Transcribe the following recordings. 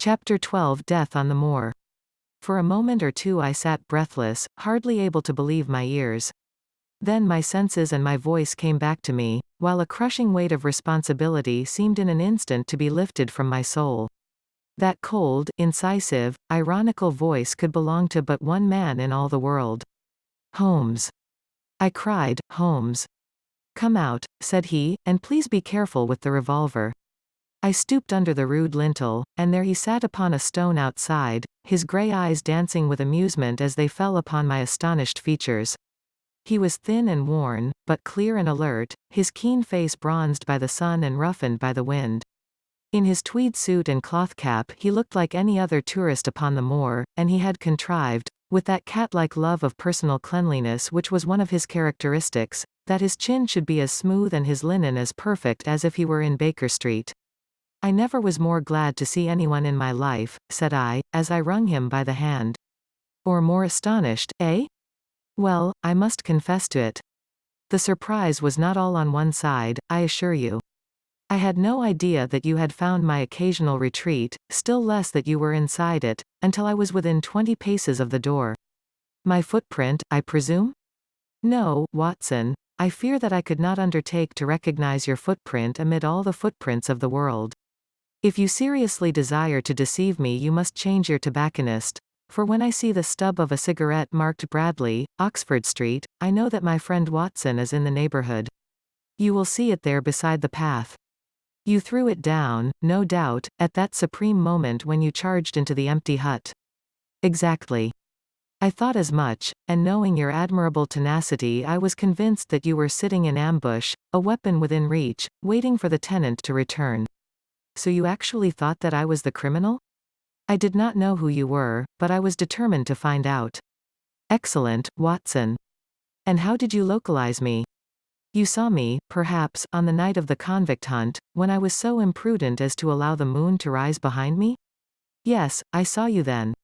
Chapter 12 Death on the Moor. For a moment or two I sat breathless, hardly able to believe my ears. Then my senses and my voice came back to me, while a crushing weight of responsibility seemed in an instant to be lifted from my soul. That cold, incisive, ironical voice could belong to but one man in all the world. Holmes. I cried, Holmes. Come out, said he, and please be careful with the revolver. I stooped under the rude lintel, and there he sat upon a stone outside, his grey eyes dancing with amusement as they fell upon my astonished features. He was thin and worn, but clear and alert, his keen face bronzed by the sun and roughened by the wind. In his tweed suit and cloth cap he looked like any other tourist upon the moor, and he had contrived, with that cat-like love of personal cleanliness which was one of his characteristics, that his chin should be as smooth and his linen as perfect as if he were in Baker Street. I never was more glad to see anyone in my life, said I, as I wrung him by the hand. Or more astonished, eh? Well, I must confess to it. The surprise was not all on one side, I assure you. I had no idea that you had found my occasional retreat, still less that you were inside it, until I was within 20 paces of the door. My footprint, I presume? No, Watson, I fear that I could not undertake to recognize your footprint amid all the footprints of the world. If you seriously desire to deceive me you must change your tobacconist, for when I see the stub of a cigarette marked Bradley, Oxford Street, I know that my friend Watson is in the neighborhood. You will see it there beside the path. You threw it down, no doubt, at that supreme moment when you charged into the empty hut. Exactly. I thought as much, and knowing your admirable tenacity I was convinced that you were sitting in ambush, a weapon within reach, waiting for the tenant to return. So you actually thought that I was the criminal? I did not know who you were, but I was determined to find out. Excellent, Watson. And how did you localize me? You saw me, perhaps, on the night of the convict hunt, when I was so imprudent as to allow the moon to rise behind me? Yes, I saw you then.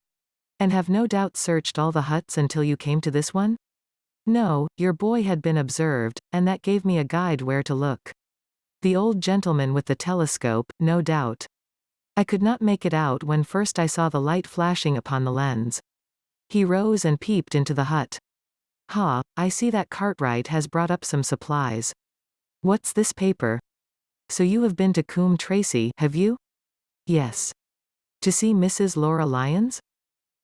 And have no doubt searched all the huts until you came to this one? No, your boy had been observed, and that gave me a guide where to look. The old gentleman with the telescope, no doubt. I could not make it out when first I saw the light flashing upon the lens. He rose and peeped into the hut. Ha, I see that Cartwright has brought up some supplies. What's this paper? So you have been to Coombe Tracey, have you? Yes. To see Mrs. Laura Lyons?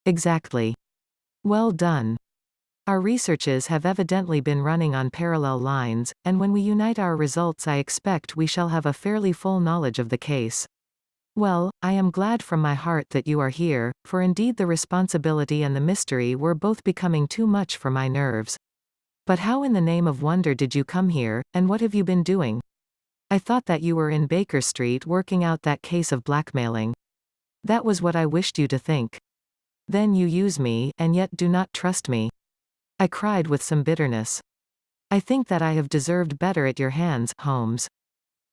Exactly. Well done. Our researches have evidently been running on parallel lines, and when we unite our results I expect we shall have a fairly full knowledge of the case. Well, I am glad from my heart that you are here, for indeed the responsibility and the mystery were both becoming too much for my nerves. But how in the name of wonder did you come here, and what have you been doing? I thought that you were in Baker Street working out that case of blackmailing. That was what I wished you to think. Then you use me, and yet do not trust me. I cried with some bitterness. I think that I have deserved better at your hands, Holmes.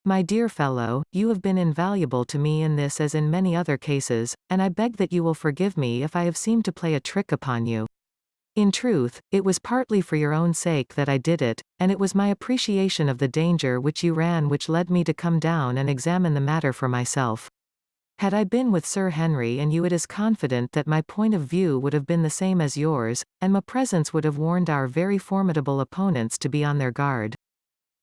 My dear fellow, you have been invaluable to me in this as in many other cases, and I beg that you will forgive me if I have seemed to play a trick upon you. In truth, it was partly for your own sake that I did it, and it was my appreciation of the danger which you ran which led me to come down and examine the matter for myself. Had I been with Sir Henry and you, it is confident that my point of view would have been the same as yours, and my presence would have warned our very formidable opponents to be on their guard.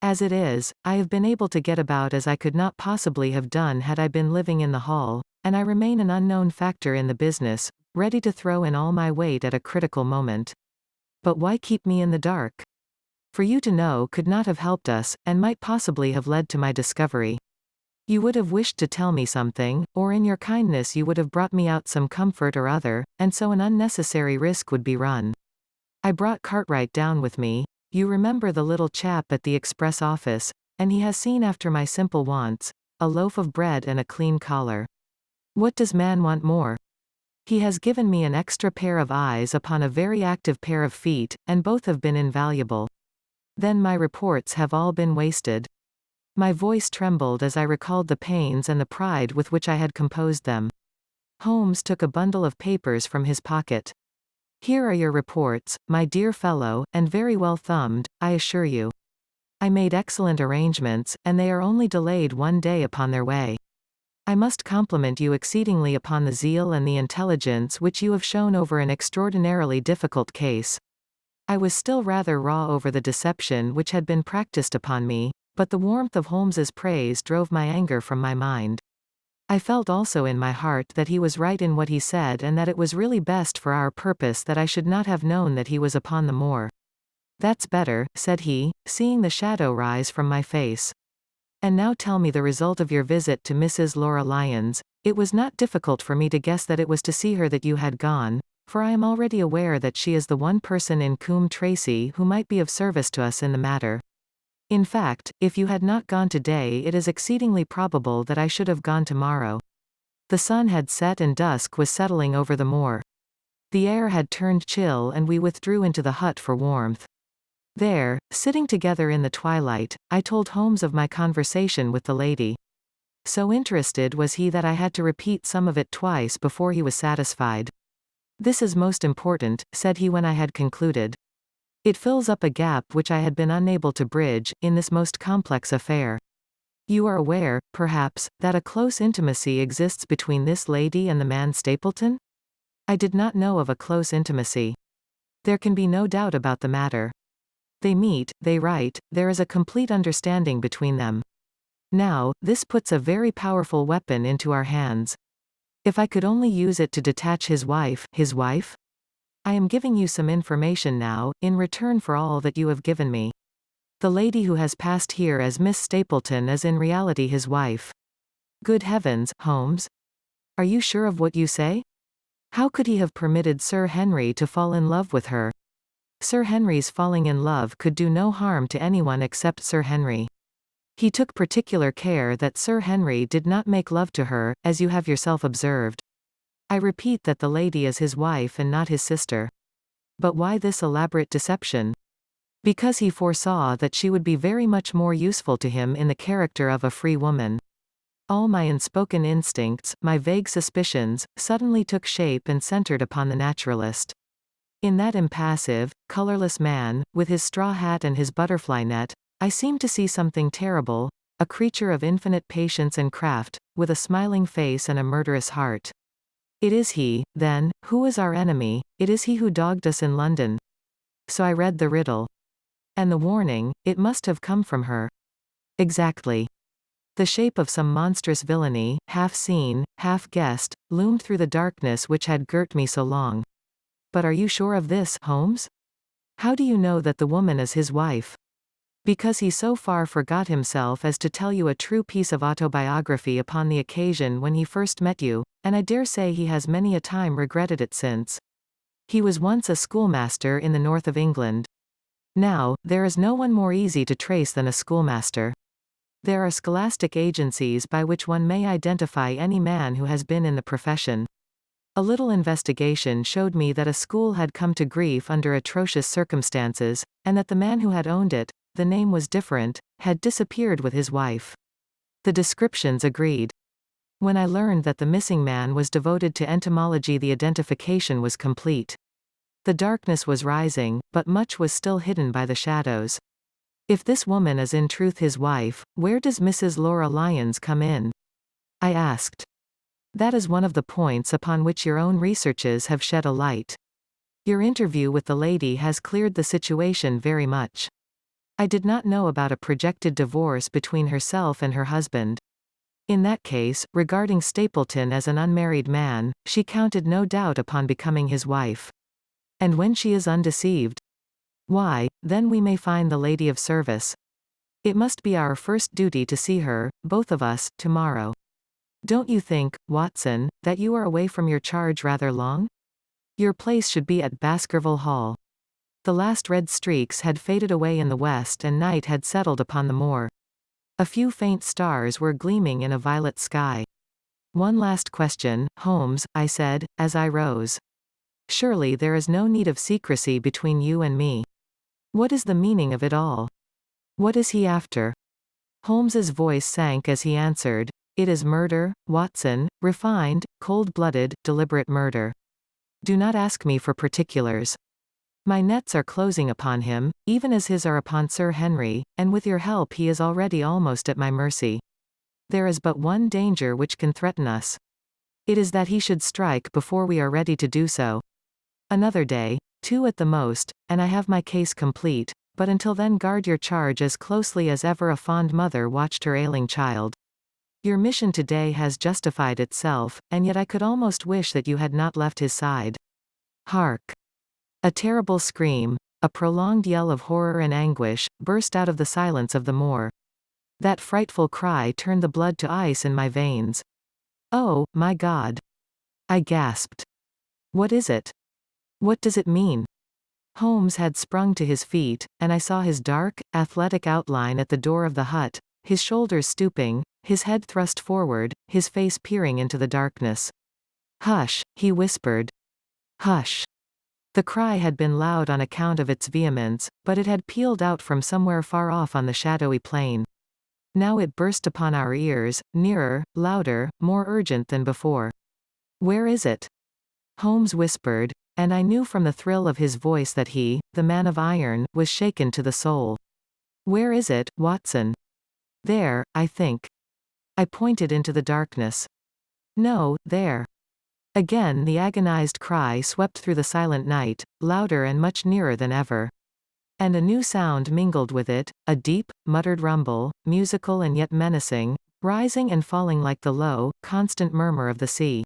As it is, I have been able to get about as I could not possibly have done had I been living in the Hall, and I remain an unknown factor in the business, ready to throw in all my weight at a critical moment. But why keep me in the dark? For you to know could not have helped us, and might possibly have led to my discovery. You would have wished to tell me something, or in your kindness you would have brought me out some comfort or other, and so an unnecessary risk would be run. I brought Cartwright down with me. You remember the little chap at the express office, and he has seen after my simple wants, a loaf of bread and a clean collar. What does man want more? He has given me an extra pair of eyes upon a very active pair of feet, and both have been invaluable. Then my reports have all been wasted. My voice trembled as I recalled the pains and the pride with which I had composed them. Holmes took a bundle of papers from his pocket. Here are your reports, my dear fellow, and very well thumbed, I assure you. I made excellent arrangements, and they are only delayed one day upon their way. I must compliment you exceedingly upon the zeal and the intelligence which you have shown over an extraordinarily difficult case. I was still rather raw over the deception which had been practiced upon me, but the warmth of Holmes's praise drove my anger from my mind. I felt also in my heart that he was right in what he said and that it was really best for our purpose that I should not have known that he was upon the moor. That's better, said he, seeing the shadow rise from my face. And now tell me the result of your visit to Mrs. Laura Lyons. It was not difficult for me to guess that it was to see her that you had gone, for I am already aware that she is the one person in Coombe Tracey who might be of service to us in the matter. In fact, if you had not gone today, it is exceedingly probable that I should have gone tomorrow. The sun had set and dusk was settling over the moor. The air had turned chill and we withdrew into the hut for warmth. There, sitting together in the twilight, I told Holmes of my conversation with the lady. So interested was he that I had to repeat some of it twice before he was satisfied. This is most important, said he when I had concluded. It fills up a gap which I had been unable to bridge, in this most complex affair. You are aware, perhaps, that a close intimacy exists between this lady and the man Stapleton? I did not know of a close intimacy. There can be no doubt about the matter. They meet, they write, there is a complete understanding between them. Now, this puts a very powerful weapon into our hands. If I could only use it to detach his wife. I am giving you some information now, in return for all that you have given me. The lady who has passed here as Miss Stapleton is in reality his wife. Good heavens, Holmes! Are you sure of what you say? How could he have permitted Sir Henry to fall in love with her? Sir Henry's falling in love could do no harm to anyone except Sir Henry. He took particular care that Sir Henry did not make love to her, as you have yourself observed. I repeat that the lady is his wife and not his sister. But why this elaborate deception? Because he foresaw that she would be very much more useful to him in the character of a free woman. All my unspoken instincts, my vague suspicions, suddenly took shape and centered upon the naturalist. In that impassive, colorless man, with his straw hat and his butterfly net, I seemed to see something terrible, a creature of infinite patience and craft, with a smiling face and a murderous heart. It is he, then, who is our enemy, it is he who dogged us in London. So I read the riddle. And the warning, it must have come from her. Exactly. The shape of some monstrous villainy, half seen, half guessed, loomed through the darkness which had girt me so long. But are you sure of this, Holmes? How do you know that the woman is his wife? Because he so far forgot himself as to tell you a true piece of autobiography upon the occasion when he first met you, and I dare say he has many a time regretted it since. He was once a schoolmaster in the north of England. Now, there is no one more easy to trace than a schoolmaster. There are scholastic agencies by which one may identify any man who has been in the profession. A little investigation showed me that a school had come to grief under atrocious circumstances, and that the man who had owned it, the name was different, had disappeared with his wife. The descriptions agreed. When I learned that the missing man was devoted to entomology, the identification was complete. The darkness was rising, but much was still hidden by the shadows. If this woman is in truth his wife, where does Mrs. Laura Lyons come in? I asked. That is one of the points upon which your own researches have shed a light. Your interview with the lady has cleared the situation very much. I did not know about a projected divorce between herself and her husband. In that case, regarding Stapleton as an unmarried man, she counted no doubt upon becoming his wife. And when she is undeceived, why, then we may find the lady of service. It must be our first duty to see her, both of us, tomorrow. Don't you think, Watson, that you are away from your charge rather long? Your place should be at Baskerville Hall. The last red streaks had faded away in the west and night had settled upon the moor. A few faint stars were gleaming in a violet sky. One last question, Holmes, I said, as I rose. Surely there is no need of secrecy between you and me. What is the meaning of it all? What is he after? Holmes's voice sank as he answered, "It is murder, Watson, refined, cold-blooded, deliberate murder. Do not ask me for particulars. My nets are closing upon him, even as his are upon Sir Henry, and with your help he is already almost at my mercy. There is but one danger which can threaten us. It is that he should strike before we are ready to do so. Another day, 2 at the most, and I have my case complete, but until then guard your charge as closely as ever a fond mother watched her ailing child. Your mission today has justified itself, and yet I could almost wish that you had not left his side. Hark! A terrible scream, a prolonged yell of horror and anguish, burst out of the silence of the moor. That frightful cry turned the blood to ice in my veins. Oh, my God! I gasped. What is it? What does it mean? Holmes had sprung to his feet, and I saw his dark, athletic outline at the door of the hut, his shoulders stooping, his head thrust forward, his face peering into the darkness. Hush, he whispered. Hush. The cry had been loud on account of its vehemence, but it had pealed out from somewhere far off on the shadowy plain. Now it burst upon our ears, nearer, louder, more urgent than before. Where is it? Holmes whispered, and I knew from the thrill of his voice that he, the man of iron, was shaken to the soul. Where is it, Watson? There, I think. I pointed into the darkness. No, there. Again the agonized cry swept through the silent night, louder and much nearer than ever. And a new sound mingled with it, a deep, muttered rumble, musical and yet menacing, rising and falling like the low, constant murmur of the sea.